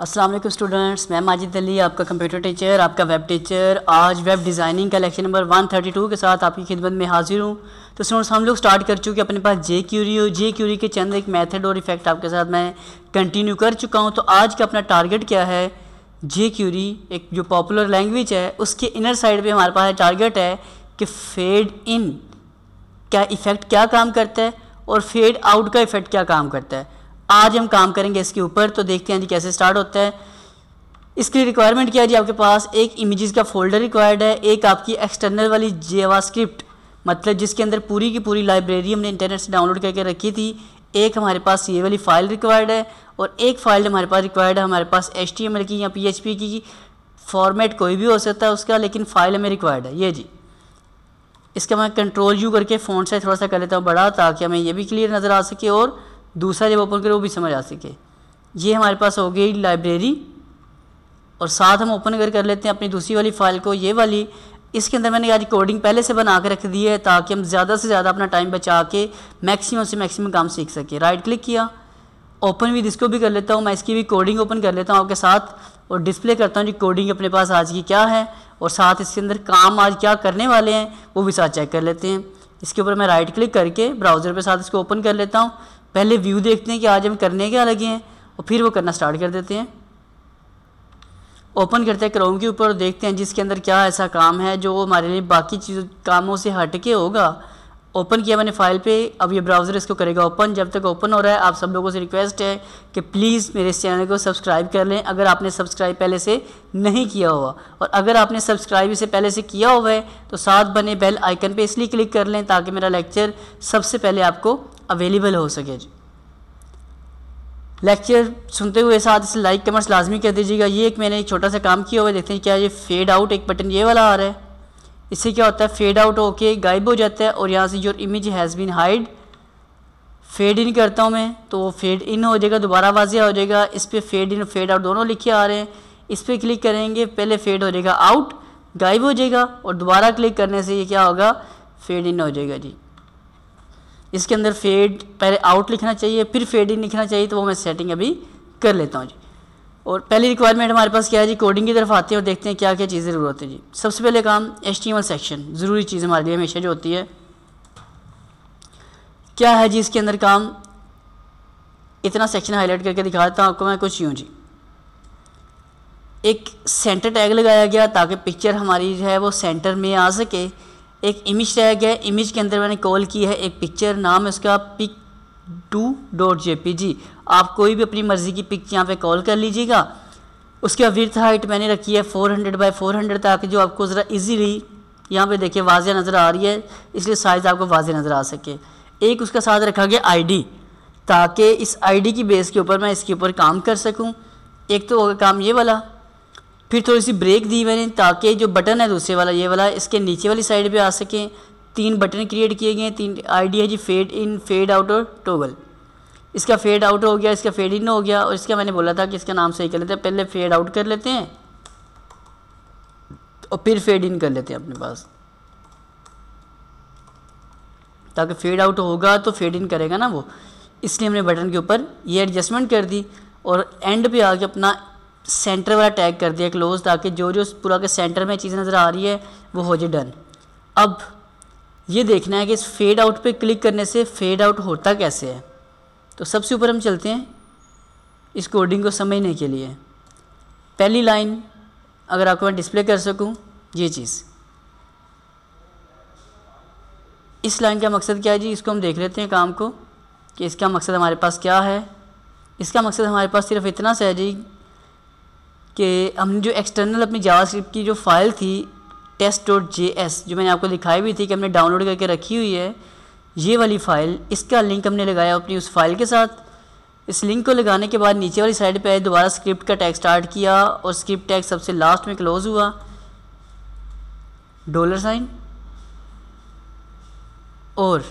अस्सलाम वालेकुम स्टूडेंट्स, मैं माजिद अली आपका कंप्यूटर टीचर, आपका वेब टीचर। आज वेब डिज़ाइनिंग का लेक्चर नंबर 132 के साथ आपकी खिदमत में हाजिर हूँ। तो स्टूडेंट्स, हम लोग स्टार्ट कर चुके अपने पास जे क्यूरी के चंद एक मेथड और इफेक्ट आपके साथ मैं कंटिन्यू कर चुका हूँ। तो आज का अपना टारगेट क्या है, जे क्यूरी एक जो पॉपुलर लैंग्वेज है उसके इनर साइड पर हमारे पास टारगेट है कि फेड इन क्या इफ़ेक्ट क्या काम करता है और फेड आउट का इफ़ेक्ट क्या काम करता है। आज हम काम करेंगे इसके ऊपर। तो देखते हैं जी कैसे स्टार्ट होता है। इसकी रिक्वायरमेंट क्या है जी, आपके पास एक इमेजेस का फोल्डर रिक्वायर्ड है, एक आपकी एक्सटर्नल वाली जावास्क्रिप्ट मतलब जिसके अंदर पूरी की पूरी लाइब्रेरी हमने इंटरनेट से डाउनलोड करके रखी थी, एक हमारे पास ये वाली फ़ाइल रिक्वायर्ड है और एक फ़ाइल हमारे पास रिक्वायर्ड है हमारे पास HTML की या PHP की। फॉर्मेट कोई भी हो सकता है उसका, लेकिन फ़ाइल हमें रिक्वायर्ड है। ये जी इसका मैं Ctrl+U करके फ़ॉन्ट साइज थोड़ा सा कर लेता हूँ बड़ा, ताकि हमें ये भी क्लियर नज़र आ सके और दूसरा जब ओपन करें वो भी समझ आ सके। ये हमारे पास हो गई लाइब्रेरी और साथ हम ओपन कर लेते हैं अपनी दूसरी वाली फ़ाइल को, ये वाली। इसके अंदर मैंने आज कोडिंग पहले से बना के रख दी है ताकि हम ज़्यादा से ज़्यादा अपना टाइम बचा के मैक्सिमम से मैक्सिमम काम सीख सके। राइट क्लिक किया, ओपन विद इसको भी कर लेता हूँ, मैं इसकी भी कोडिंग ओपन कर लेता हूँ आपके साथ और डिस्प्ले करता हूँ जी कोडिंग अपने पास आज की क्या है और साथ इसके अंदर काम आज क्या करने वाले हैं वो भी साथ चेक कर लेते हैं। इसके ऊपर मैं राइट क्लिक करके ब्राउज़र पे साथ इसको ओपन कर लेता हूँ। पहले व्यू देखते हैं कि आज हम करने क्या लगे हैं और फिर वो करना स्टार्ट कर देते हैं। ओपन करते हैं क्रोम के ऊपर और देखते हैं जिसके अंदर क्या ऐसा काम है जो हमारे लिए बाकी चीज़ों कामों से हट के होगा। ओपन किया मैंने फ़ाइल पे, अब ये ब्राउज़र इसको करेगा ओपन। जब तक ओपन हो रहा है आप सब लोगों से रिक्वेस्ट है कि प्लीज़ मेरे इस चैनल को सब्सक्राइब कर लें अगर आपने सब्सक्राइब पहले से नहीं किया हुआ, और अगर आपने सब्सक्राइब इसे पहले से किया हुआ है तो साथ बने बेल आइकन पे इसलिए क्लिक कर लें ताकि मेरा लेक्चर सबसे पहले आपको अवेलेबल हो सके। लेक्चर सुनते हुए साथ इसे लाइक कमेंट्स लाजमी कर दीजिएगा। ये एक मैंने एक छोटा सा काम किया हुआ है, देखते हैं क्या ये फेड आउट एक बटन ये वाला आ रहा है। इससे क्या होता है, फेड आउट होके गायब हो जाता है और यहाँ से your image has been hide, fade in करता हूँ मैं तो वो फेड इन हो जाएगा, दोबारा वाजिया हो जाएगा। इस पर फेड इन फेड आउट दोनों लिखे आ रहे हैं। इस पर क्लिक करेंगे, पहले फेड हो जाएगा आउट, गायब हो जाएगा और दोबारा क्लिक करने से ये क्या होगा, फेड इन हो जाएगा जी। इसके अंदर फेड पहले आउट लिखना चाहिए फिर फेड इन लिखना चाहिए, तो वो मैं सेटिंग अभी कर लेता हूँ जी। और पहली रिक्वायरमेंट हमारे पास क्या है जी, कोडिंग की तरफ आते हैं और देखते हैं क्या क्या चीज़ें ज़रूरत है जी। सबसे पहले काम HTML सेक्शन, ज़रूरी चीज़ हमारे लिए हमेशा जो होती है। क्या है जी इसके अंदर काम, इतना सेक्शन हाईलाइट करके दिखाता हूँ आपको मैं कुछ यूँ जी। एक सेंटर टैग लगाया गया ताकि पिक्चर हमारी जो है वो सेंटर में आ सके। एक इमेज टैग है, इमेज के अंदर मैंने कॉल की है एक पिक्चर, नाम है उसका pic2.jpg। आप कोई भी अपनी मर्ज़ी की पिक यहाँ पे कॉल कर लीजिएगा। उसके बाद विड्थ हाइट मैंने रखी है 400x400 ताकि जो आपको ज़रा इजीली यहाँ पे देखिए वाज़ेह नज़र आ रही है, इसलिए साइज़ आपको वाज़ेह नज़र आ सके। एक उसका साथ रखा गया ID ताकि इस ID की बेस के ऊपर मैं इसके ऊपर काम कर सकूँ। एक तो होगा काम ये वाला, फिर थोड़ी सी ब्रेक दी मैंने ताकि जो बटन है दूसरे वाला ये वाला इसके नीचे वाली साइड पे आ सकें। 3 बटन क्रिएट किए गए हैं, 3 ID है जी, फेड इन फेड आउट और टॉगल। इसका फेड आउट हो गया, इसका फेड इन हो गया और इसका मैंने बोला था कि इसका नाम सही कर लेते हैं, पहले फेड आउट कर लेते हैं और फिर फेड इन कर लेते हैं अपने पास, ताकि फेड आउट होगा तो फेड इन करेगा ना वो, इसलिए हमने बटन के ऊपर ये एडजस्टमेंट कर दी और एंड पे आके अपना सेंटर वाला टैग कर दिया क्लोज, ताकि जो जो पूरा के सेंटर में चीज़ नज़र आ रही है वो हो जाए डन। अब ये देखना है कि इस फेड आउट पे क्लिक करने से फेड आउट होता कैसे है। तो सबसे ऊपर हम चलते हैं इस कोडिंग को समझने के लिए। पहली लाइन अगर आपको मैं डिस्प्ले कर सकूं, ये चीज़, इस लाइन का मकसद क्या है जी, इसको हम देख लेते हैं काम को कि इसका मकसद हमारे पास क्या है। इसका मकसद हमारे पास सिर्फ इतना सा है जी कि हमने जो एक्सटर्नल अपनी जावास्क्रिप्ट की जो फ़ाइल थी test.js जो मैंने आपको दिखाई भी थी कि हमने डाउनलोड करके रखी हुई है, ये वाली फ़ाइल, इसका लिंक हमने लगाया अपनी उस फाइल के साथ। इस लिंक को लगाने के बाद नीचे वाली साइड पे दोबारा स्क्रिप्ट का टैग स्टार्ट किया और स्क्रिप्ट टैग सबसे लास्ट में क्लोज हुआ, $, और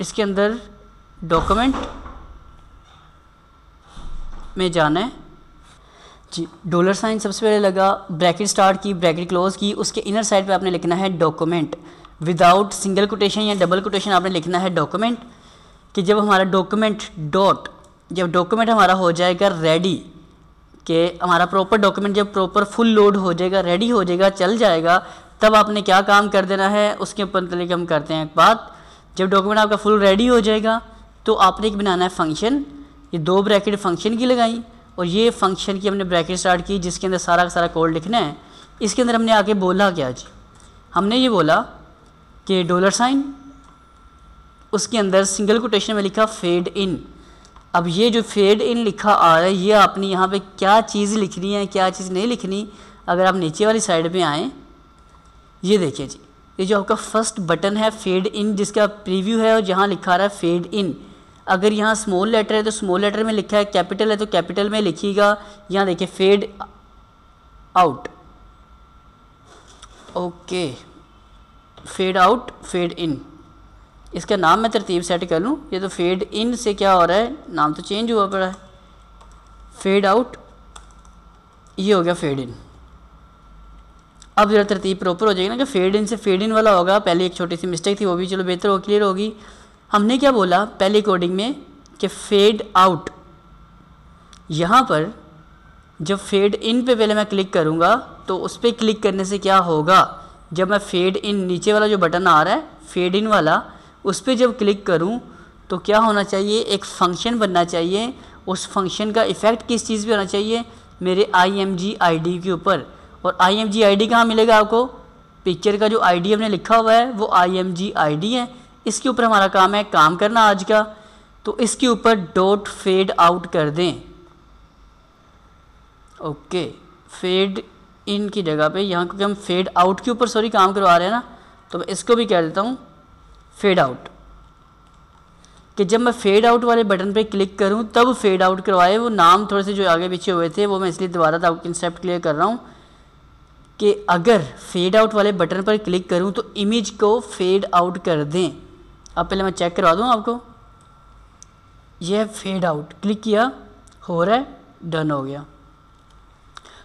इसके अंदर डॉक्यूमेंट में जाना है जी। $, सबसे पहले लगा, ब्रैकेट स्टार्ट की, ब्रैकेट क्लोज की, उसके इनर साइड पे आपने लिखना है डॉक्यूमेंट, विदाउट सिंगल कोटेशन या डबल कोटेशन आपने लिखना है डॉक्यूमेंट, कि जब हमारा डॉक्यूमेंट डॉट जब डॉक्यूमेंट हमारा हो जाएगा रेडी, कि हमारा प्रॉपर डॉक्यूमेंट जब प्रॉपर फुल लोड हो जाएगा, रेडी हो जाएगा, चल जाएगा, तब आपने क्या काम कर देना है, उसके ऊपर मतलब हम करते हैं एक बात। जब डॉक्यूमेंट आपका फुल रेडी हो जाएगा तो आपने एक बनाना है फंक्शन। ये 2 ब्रैकेट फंक्शन की लगाई और ये फंक्शन की हमने ब्रैकेट स्टार्ट की जिसके अंदर सारा का सारा कोड लिखना है। इसके अंदर हमने आके बोला क्या जी, हमने ये बोला कि $, उसके अंदर सिंगल कोटेशन में लिखा फेड इन। अब ये जो फेड इन लिखा आ रहा है, ये आपने यहाँ पे क्या चीज़ लिखनी है, क्या चीज़ नहीं लिखनी। अगर आप नीचे वाली साइड पे आएँ, ये देखिए जी, ये जो आपका फर्स्ट बटन है फेड इन, जिसका प्रीव्यू है और जहाँ लिखा रहा है फेड इन। अगर यहाँ स्मॉल लेटर है तो स्मॉल लेटर में लिखा है, कैपिटल है तो कैपिटल में लिखिएगा। यहाँ देखिए fade out, okay, fade out, fade in. इसका नाम मैं तरतीब सेट कर लूँ। ये तो फेड इन से क्या हो रहा है, नाम तो चेंज हुआ पड़ा है। फेड आउट, ये हो गया फेड इन। अब ज़रा तरतीब प्रॉपर हो जाएगी ना, कि फेड इन से फेड इन वाला होगा। पहले एक छोटी सी मिस्टेक थी, वो भी चलो बेहतर हो, क्लियर होगी। हमने क्या बोला पहले कोडिंग में कि फेड आउट, यहाँ पर जब फेड इन पे पहले मैं क्लिक करूँगा तो उस पर क्लिक करने से क्या होगा, जब मैं फेड इन, नीचे वाला जो बटन आ रहा है फेड इन वाला, उस पर जब क्लिक करूँ तो क्या होना चाहिए, एक फ़ंक्शन बनना चाहिए। उस फंक्शन का इफ़ेक्ट किस चीज़ पे होना चाहिए, मेरे IMG_ID के ऊपर। और IMG_ID कहाँ मिलेगा आपको, पिक्चर का जो ID हमने लिखा हुआ है वो IMG_ID है। इसके ऊपर हमारा काम है काम करना आज का। तो इसके ऊपर डॉट फेड आउट कर दें, ओके। फेड इन की जगह पे यहाँ क्योंकि हम फेड आउट के ऊपर सॉरी काम करवा रहे हैं ना, तो मैं इसको भी कह देता हूँ फेड आउट, कि जब मैं फेड आउट वाले बटन पे क्लिक करूँ तब फेड आउट करवाए। वो नाम थोड़े से जो आगे पीछे हुए थे वो मैं इसलिए दोबारा था आपको कंसेप्ट क्लियर कर रहा हूँ, कि अगर फेड आउट वाले बटन पर क्लिक करूँ तो इमेज को फेड आउट कर दें। अब पहले मैं चेक करवा दूँ आपको, यह फेड आउट, क्लिक किया, हो रहा है, डन हो गया।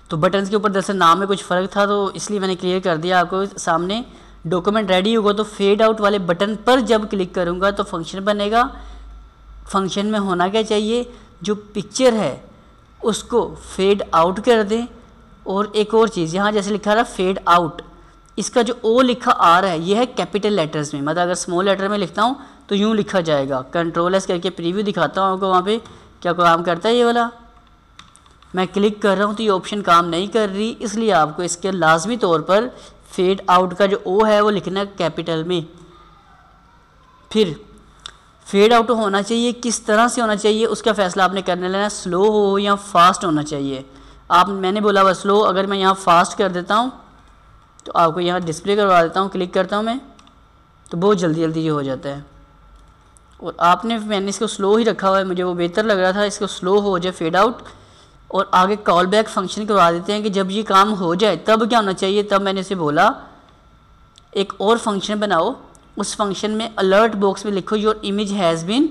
तो बटन्स के ऊपर दरअसल नाम में कुछ फ़र्क था तो इसलिए मैंने क्लियर कर दिया आपको सामने। डॉक्यूमेंट रेडी होगा तो फेड आउट वाले बटन पर जब क्लिक करूँगा तो फंक्शन बनेगा। फंक्शन में होना क्या चाहिए, जो पिक्चर है उसको फेड आउट कर दें। और एक और चीज़, यहाँ जैसे लिखा रहा फेड आउट, इसका जो ओ लिखा आ रहा है ये है कैपिटल लेटर्स में, मतलब अगर स्मॉल लेटर में लिखता हूँ तो यूँ लिखा जाएगा। कंट्रोल-S करके प्रीव्यू दिखाता हूँ आपको, वहाँ पे क्या काम करता है ये वाला। मैं क्लिक कर रहा हूँ तो ये ऑप्शन काम नहीं कर रही, इसलिए आपको इसके लाजमी तौर पर फेड आउट का जो ओ है वो लिखना है कैपिटल में। फिर फेड आउट होना चाहिए, किस तरह से होना चाहिए उसका फ़ैसला आपने करने लेना, स्लो हो या फास्ट होना चाहिए। मैंने बोला वह स्लो, अगर मैं यहाँ फास्ट कर देता हूँ तो आपको यहाँ डिस्प्ले करवा देता हूँ, क्लिक करता हूँ मैं तो बहुत जल्दी जल्दी ये हो जाता है। और मैंने इसको स्लो ही रखा हुआ है, मुझे वो बेहतर लग रहा था, इसको स्लो हो जाए फेड आउट। और आगे कॉल बैक फंक्शन करवा देते हैं कि जब ये काम हो जाए तब क्या होना चाहिए। तब मैंने इसे बोला एक और फंक्शन बनाओ, उस फंक्शन में अलर्ट बॉक्स में लिखो your image has been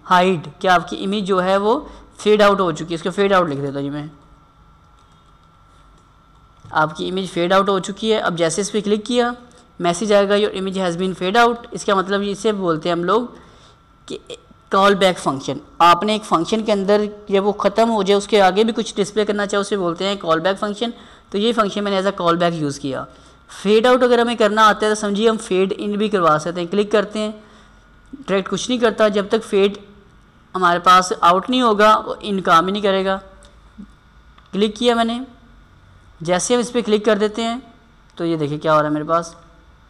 hide, कि आपकी इमेज जो है वो फेड आउट हो चुकी है। इसको फेड आउट लिख देता जी मैं, आपकी इमेज फेड आउट हो चुकी है। अब जैसे इस पर क्लिक किया मैसेज आएगा your image has been fade out. इसका मतलब इसे बोलते हैं हम लोग कि कॉल बैक फंक्शन। आपने एक फंक्शन के अंदर जब वो ख़त्म हो जाए उसके आगे भी कुछ डिस्प्ले करना चाहे उसे बोलते हैं कॉल बैक फंक्शन। तो ये फंक्शन मैंने as a call back use किया। फेड आउट अगर हमें करना आता है तो समझिए हम फेड इन भी करवा सकते हैं। क्लिक करते हैं, डायरेक्ट कुछ नहीं करता, जब तक फेड हमारे पास आउट नहीं होगा वो इन काम ही नहीं करेगा। क्लिक किया मैंने, जैसे हम इस पर क्लिक कर देते हैं तो ये देखिए क्या हो रहा है मेरे पास।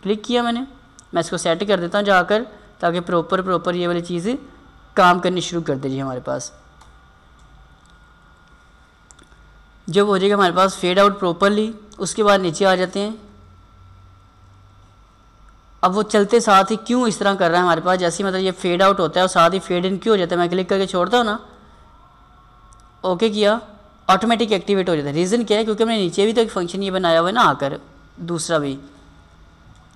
क्लिक किया मैंने, मैं इसको सेट कर देता हूँ जाकर, ताकि प्रॉपर ये वाली चीज़ काम करनी शुरू कर दीजिए हमारे पास। जब हो जाएगा हमारे पास फेड आउट प्रॉपरली, उसके बाद नीचे आ जाते हैं। अब वो चलते साथ ही क्यों इस तरह कर रहा है हमारे पास, जैसे मतलब ये फेड आउट होता है और साथ ही फेड इन क्यों हो जाता है। मैं क्लिक करके छोड़ता हूँ ना, ओके किया, ऑटोमेटिक एक्टिवेट हो जाता है। रीज़न क्या है, क्योंकि हमने नीचे भी तो एक फंक्शन ये बनाया हुआ है ना आकर, दूसरा भी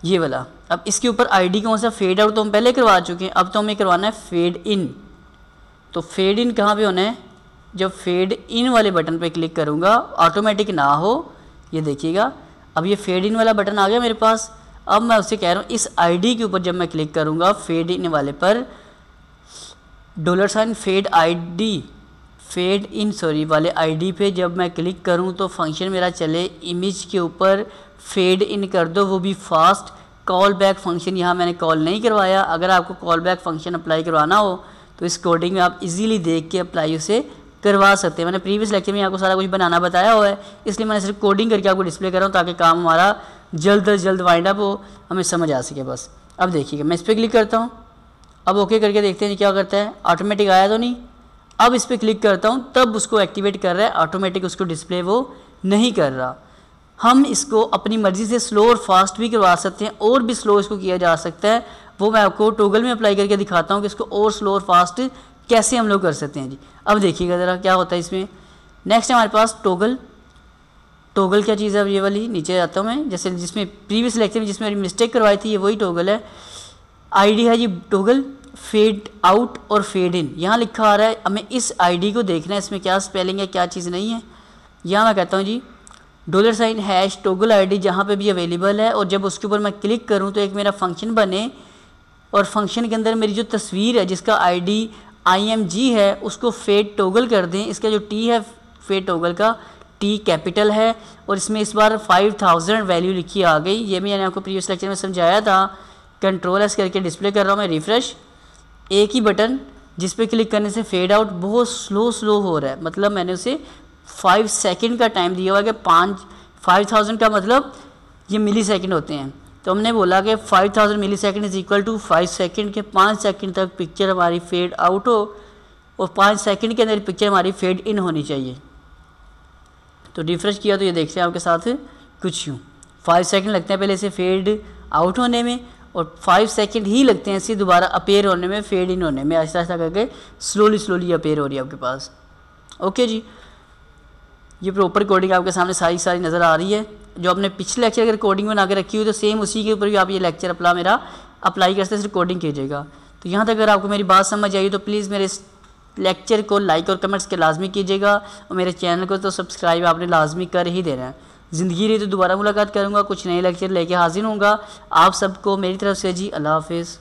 ये वाला। अब इसके ऊपर आईडी कौन सा, फेड आउट तो हम पहले करवा चुके हैं, अब तो हमें करवाना है फेड इन। तो फेड इन कहाँ पे होना है, जब फेड इन वाले बटन पे क्लिक करूँगा, ऑटोमेटिक ना हो, ये देखिएगा अब ये फेड इन वाला बटन आ गया मेरे पास। अब मैं उससे कह रहा हूँ इस आईडी के ऊपर जब मैं क्लिक करूँगा फेड इन वाले पर, $fade ID fade in sorry वाले आईडी पे जब मैं क्लिक करूं तो फंक्शन मेरा चले इमेज के ऊपर फेड इन कर दो, वो भी फास्ट। कॉल बैक फंक्शन यहाँ मैंने कॉल नहीं करवाया। अगर आपको कॉल बैक फंक्शन अप्लाई करवाना हो तो इस कोडिंग में आप इजीली देख के अप्लाई उसे करवा सकते हैं। मैंने प्रीवियस लेक्चर में आपको सारा कुछ बनाना बताया हुआ है, इसलिए मैंने सिर्फ कोडिंग करके आपको डिस्प्ले कर रहा हूँ ताकि काम हमारा जल्द अज जल्द वाइंड अप हो, हमें समझ आ सके बस। अब देखिएगा मैं इस पर क्लिक करता हूँ, अब ओके करके देखते हैं क्या करता है। ऑटोमेटिक आया तो नहीं। अब इस पर क्लिक करता हूँ तब उसको एक्टिवेट कर रहा है, ऑटोमेटिक उसको डिस्प्ले वो नहीं कर रहा। हम इसको अपनी मर्ज़ी से स्लो और फास्ट भी करवा सकते हैं, और भी स्लो इसको किया जा सकता है, वो मैं आपको टॉगल में अप्लाई करके दिखाता हूँ कि इसको और स्लो और फास्ट कैसे हम लोग कर सकते हैं जी। अब देखिएगा ज़रा क्या होता है इसमें। नेक्स्ट हमारे पास टॉगल। टॉगल क्या चीज़ है, अब ये वाली नीचे आता हूँ मैं, जैसे जिसमें प्रीवियस लेक्चर में जिसमें मिस्टेक करवाई थी ये वही टॉगल है। आईडी है जी टॉगल फेड आउट और फेड इन, यहाँ लिखा आ रहा है। हमें इस आईडी को देखना है इसमें क्या स्पेलिंग है क्या चीज़ नहीं है। यहाँ मैं कहता हूँ जी $# टॉगल आईडी जहाँ पे भी अवेलेबल है, और जब उसके ऊपर मैं क्लिक करूँ तो एक मेरा फंक्शन बने, और फंक्शन के अंदर मेरी जो तस्वीर है जिसका आईडी IMG है उसको फेड टॉगल कर दें। इसका जो टी है फेड टॉगल का टी कैपिटल है, और इसमें इस बार 5000 वैल्यू लिखी आ गई। ये मैंने आपको प्रीवियस लेक्चर में समझाया था। कंट्रोल-S करके डिस्प्ले कर रहा हूँ मैं, रिफ्रेश। एक ही बटन जिस पे क्लिक करने से फेड आउट बहुत स्लो हो रहा है, मतलब मैंने उसे 5 सेकंड का टाइम दिया हुआ है कि 5000 का मतलब ये मिली सेकेंड होते हैं, तो हमने बोला कि 5000 millisecond is equal to 5 second के 5 सेकंड तक पिक्चर हमारी फेड आउट हो, और 5 सेकंड के अंदर पिक्चर हमारी फेड इन होनी चाहिए। तो रिफ्रेश किया तो ये देखते हैं आपके साथ कुछ यूँ 5 सेकंड लगते हैं पहले से फेड आउट होने में, और 5 सेकंड ही लगते हैं इसे दोबारा अपेयर होने में, फेड इन होने में। ऐसा ऐसा करके स्लोली अपेयर हो रही है आपके पास। ओके जी, ये प्रॉपर कोडिंग आपके सामने सारी नज़र आ रही है। जो आपने पिछले लेक्चर अगर कोडिंग बना के रखी हुई तो सेम उसी के ऊपर भी आप ये लेक्चर अप्लाई करते सिर्फ कोडिंग कीजिएगा। तो यहाँ तक अगर आपको मेरी बात समझ आई तो प्लीज़ मेरे इस लेक्चर को लाइक और कमेंट्स के लाजमी कीजिएगा, और मेरे चैनल को तो सब्सक्राइब आपने लाजमी कर ही देना है। ज़िंदगी रही तो दोबारा मुलाकात करूँगा, कुछ नए लेक्चर लेके हाजिर होऊंगा। आप सबको मेरी तरफ से जी अल्लाह हाफिज़।